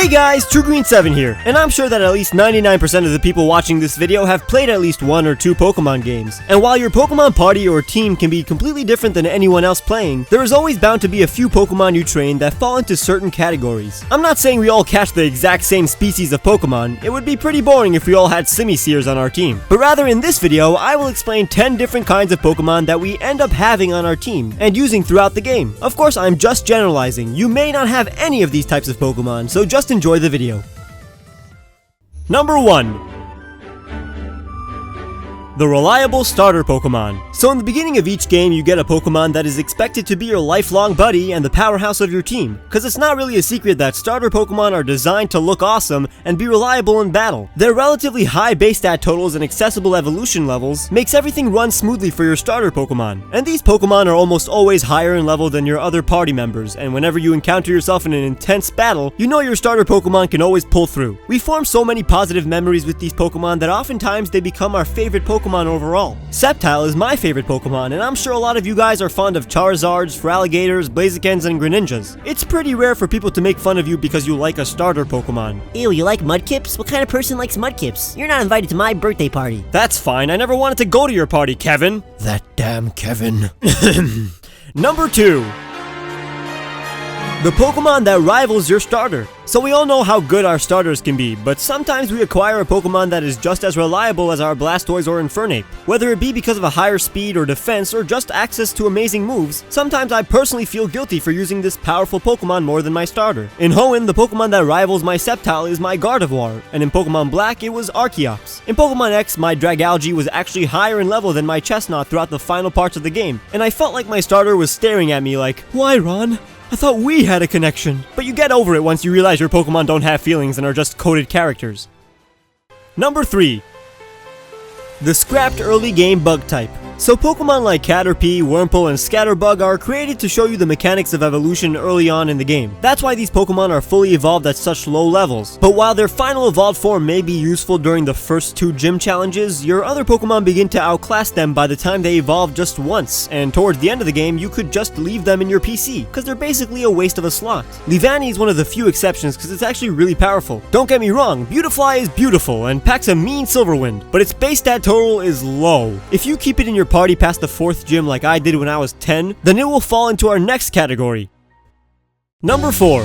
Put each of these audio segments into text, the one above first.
Hey guys, TrueGreen7 here, and I'm sure that at least 99% of the people watching this video have played at least one or two Pokemon games. And while your Pokemon party or team can be completely different than anyone else playing, there is always bound to be a few Pokemon you train that fall into certain categories. I'm not saying we all catch the exact same species of Pokemon, it would be pretty boring if we all had Simisears on our team. But rather in this video, I will explain 10 different kinds of Pokemon that we end up having on our team, and using throughout the game. Of course, I'm just generalizing, you may not have any of these types of Pokemon, so just enjoy the video. Number 1. The reliable starter Pokemon. So in the beginning of each game, you get a Pokemon that is expected to be your lifelong buddy and the powerhouse of your team, cause it's not really a secret that starter Pokemon are designed to look awesome and be reliable in battle. Their relatively high base stat totals and accessible evolution levels makes everything run smoothly for your starter Pokemon. And these Pokemon are almost always higher in level than your other party members, and whenever you encounter yourself in an intense battle, you know your starter Pokemon can always pull through. We form so many positive memories with these Pokemon that oftentimes they become our favorite Pokemon overall. Sceptile is my favorite Pokemon, and I'm sure a lot of you guys are fond of Charizards, Feraligatrs, Blazikens, and Greninjas. It's pretty rare for people to make fun of you because you like a starter Pokemon. Ew, you like Mudkips? What kind of person likes Mudkips? You're not invited to my birthday party. That's fine, I never wanted to go to your party, Kevin. That damn Kevin. Number 2. The Pokemon that rivals your starter. So we all know how good our starters can be, but sometimes we acquire a Pokemon that is just as reliable as our Blastoise or Infernape. Whether it be because of a higher speed or defense or just access to amazing moves, sometimes I personally feel guilty for using this powerful Pokemon more than my starter. In Hoenn, the Pokemon that rivals my Sceptile is my Gardevoir, and in Pokemon Black it was Archeops. In Pokemon X, my Dragalge was actually higher in level than my Chestnut throughout the final parts of the game, and I felt like my starter was staring at me like, "Why, Ron? I thought we had a connection." But you get over it once you realize your Pokemon don't have feelings and are just coded characters. Number 3. The scrapped early game bug type. So Pokemon like Caterpie, Wurmple, and Scatterbug are created to show you the mechanics of evolution early on in the game. That's why these Pokemon are fully evolved at such low levels. But while their final evolved form may be useful during the first 2 gym challenges, your other Pokemon begin to outclass them by the time they evolve just once, and towards the end of the game you could just leave them in your PC, cause they're basically a waste of a slot. Leavanny is one of the few exceptions cause it's actually really powerful. Don't get me wrong, Beautifly is beautiful and packs a mean Silverwind, but its base stat total is low. If you keep it in your party past the 4th gym like I did when I was 10, then it will fall into our next category. Number 4.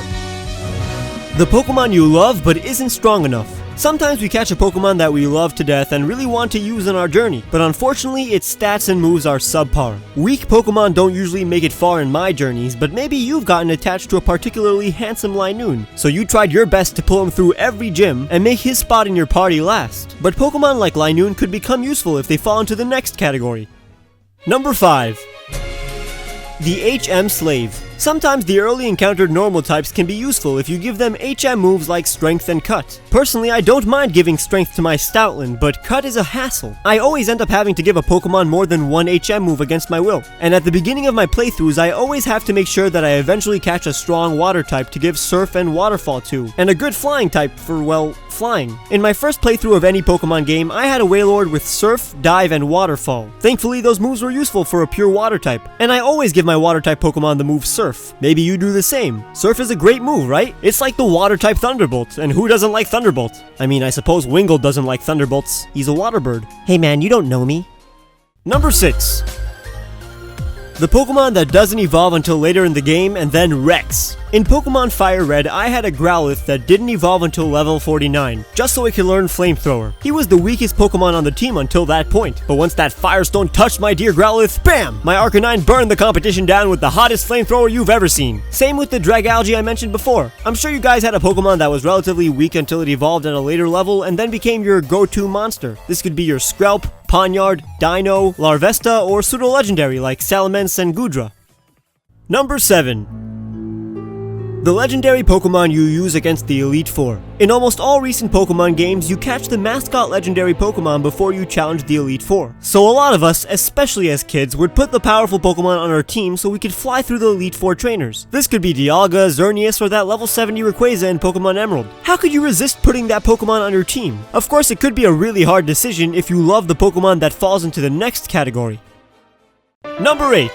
The Pokemon you love but isn't strong enough. Sometimes we catch a Pokemon that we love to death and really want to use on our journey, but unfortunately its stats and moves are subpar. Weak Pokemon don't usually make it far in my journeys, but maybe you've gotten attached to a particularly handsome Linoone, so you tried your best to pull him through every gym and make his spot in your party last. But Pokemon like Linoone could become useful if they fall into the next category. Number 5. The HM Slave. Sometimes the early encountered normal types can be useful if you give them HM moves like Strength and Cut. Personally, I don't mind giving Strength to my Stoutland, but Cut is a hassle. I always end up having to give a Pokemon more than one HM move against my will, and at the beginning of my playthroughs I always have to make sure that I eventually catch a strong water type to give Surf and Waterfall to, and a good flying type for, well, flying. In my first playthrough of any Pokemon game, I had a Wailord with Surf, Dive, and Waterfall. Thankfully, those moves were useful for a pure water type, and I always give my water type Pokemon the move Surf. Maybe you do the same. Surf is a great move, right? It's like the water type Thunderbolt, and who doesn't like Thunderbolt? I mean, I suppose Wingull doesn't like Thunderbolts. He's a water bird. Hey man, you don't know me. Number 6. The Pokemon that doesn't evolve until later in the game and then wrecks. In Pokemon Fire Red, I had a Growlithe that didn't evolve until level 49, just so it could learn Flamethrower. He was the weakest Pokemon on the team until that point, but once that Firestone touched my dear Growlithe, BAM! My Arcanine burned the competition down with the hottest Flamethrower you've ever seen. Same with the Dragalge I mentioned before. I'm sure you guys had a Pokemon that was relatively weak until it evolved at a later level and then became your go-to monster. This could be your Skrelp, Ponyard, Dino, Larvesta, or pseudo-legendary like Salamence and Goodra. Number 7. The legendary Pokemon you use against the Elite Four. In almost all recent Pokemon games, you catch the mascot legendary Pokemon before you challenge the Elite Four. So a lot of us, especially as kids, would put the powerful Pokemon on our team so we could fly through the Elite Four trainers. This could be Dialga, Xerneas, or that level 70 Rayquaza in Pokemon Emerald. How could you resist putting that Pokemon on your team? Of course, it could be a really hard decision if you love the Pokemon that falls into the next category. Number 8.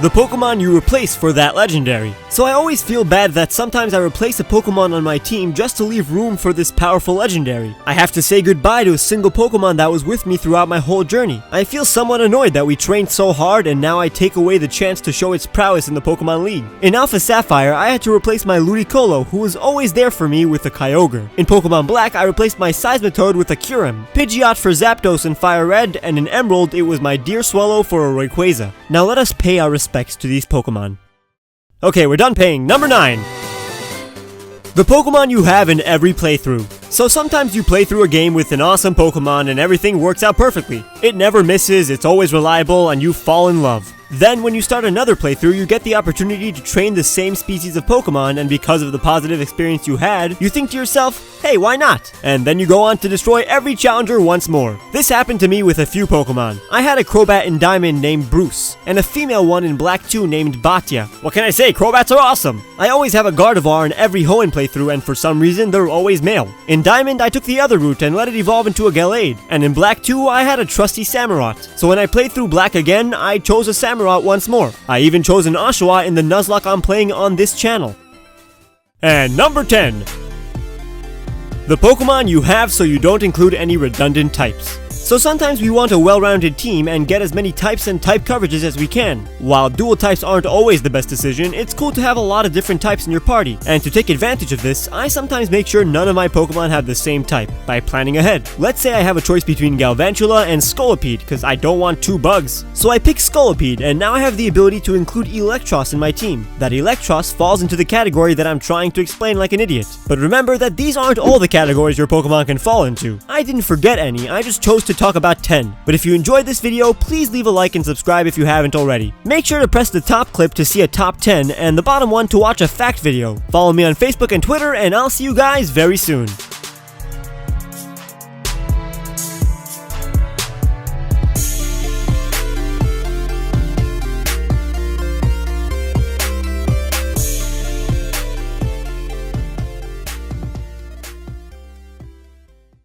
the Pokemon you replace for that legendary. So I always feel bad that sometimes I replace a Pokemon on my team just to leave room for this powerful legendary. I have to say goodbye to a single Pokemon that was with me throughout my whole journey. I feel somewhat annoyed that we trained so hard and now I take away the chance to show its prowess in the Pokemon League. In Alpha Sapphire, I had to replace my Ludicolo, who was always there for me, with a Kyogre. In Pokemon Black, I replaced my Seismitoad with a Kyurem, Pidgeot for Zapdos in Fire Red, and in Emerald, it was my Deer Swallow for a Rayquaza. Now let us pay our respects to these Pokemon. Okay, we're done paying. Number 9. The Pokemon you have in every playthrough. So sometimes you play through a game with an awesome Pokemon and everything works out perfectly. It never misses, it's always reliable, and you fall in love. Then when you start another playthrough, you get the opportunity to train the same species of Pokemon, and because of the positive experience you had, you think to yourself, hey, why not? And then you go on to destroy every challenger once more. This happened to me with a few Pokemon. I had a Crobat in Diamond named Bruce, and a female one in Black 2 named Batya. What can I say, Crobats are awesome! I always have a Gardevoir in every Hoenn playthrough, and for some reason, they're always male. In Diamond, I took the other route and let it evolve into a Gallade, and in Black 2, I had a trusty Samurott. So when I played through Black again, I chose a Samurott once more. I even chose an Oshawott in the Nuzlocke I'm playing on this channel. And number 10. The Pokemon you have so you don't include any redundant types. So sometimes we want a well-rounded team and get as many types and type coverages as we can. While dual types aren't always the best decision, it's cool to have a lot of different types in your party. And to take advantage of this, I sometimes make sure none of my Pokemon have the same type, by planning ahead. Let's say I have a choice between Galvantula and Scolipede, because I don't want two bugs. So I pick Scolipede, and now I have the ability to include Electros in my team. That Electros falls into the category that I'm trying to explain like an idiot. But remember that these aren't all the categories your Pokemon can fall into. I didn't forget any, I just chose to talk about 10. But if you enjoyed this video, please leave a like and subscribe if you haven't already. Make sure to press the top clip to see a top 10 and the bottom one to watch a fact video. Follow me on Facebook and Twitter, and I'll see you guys very soon.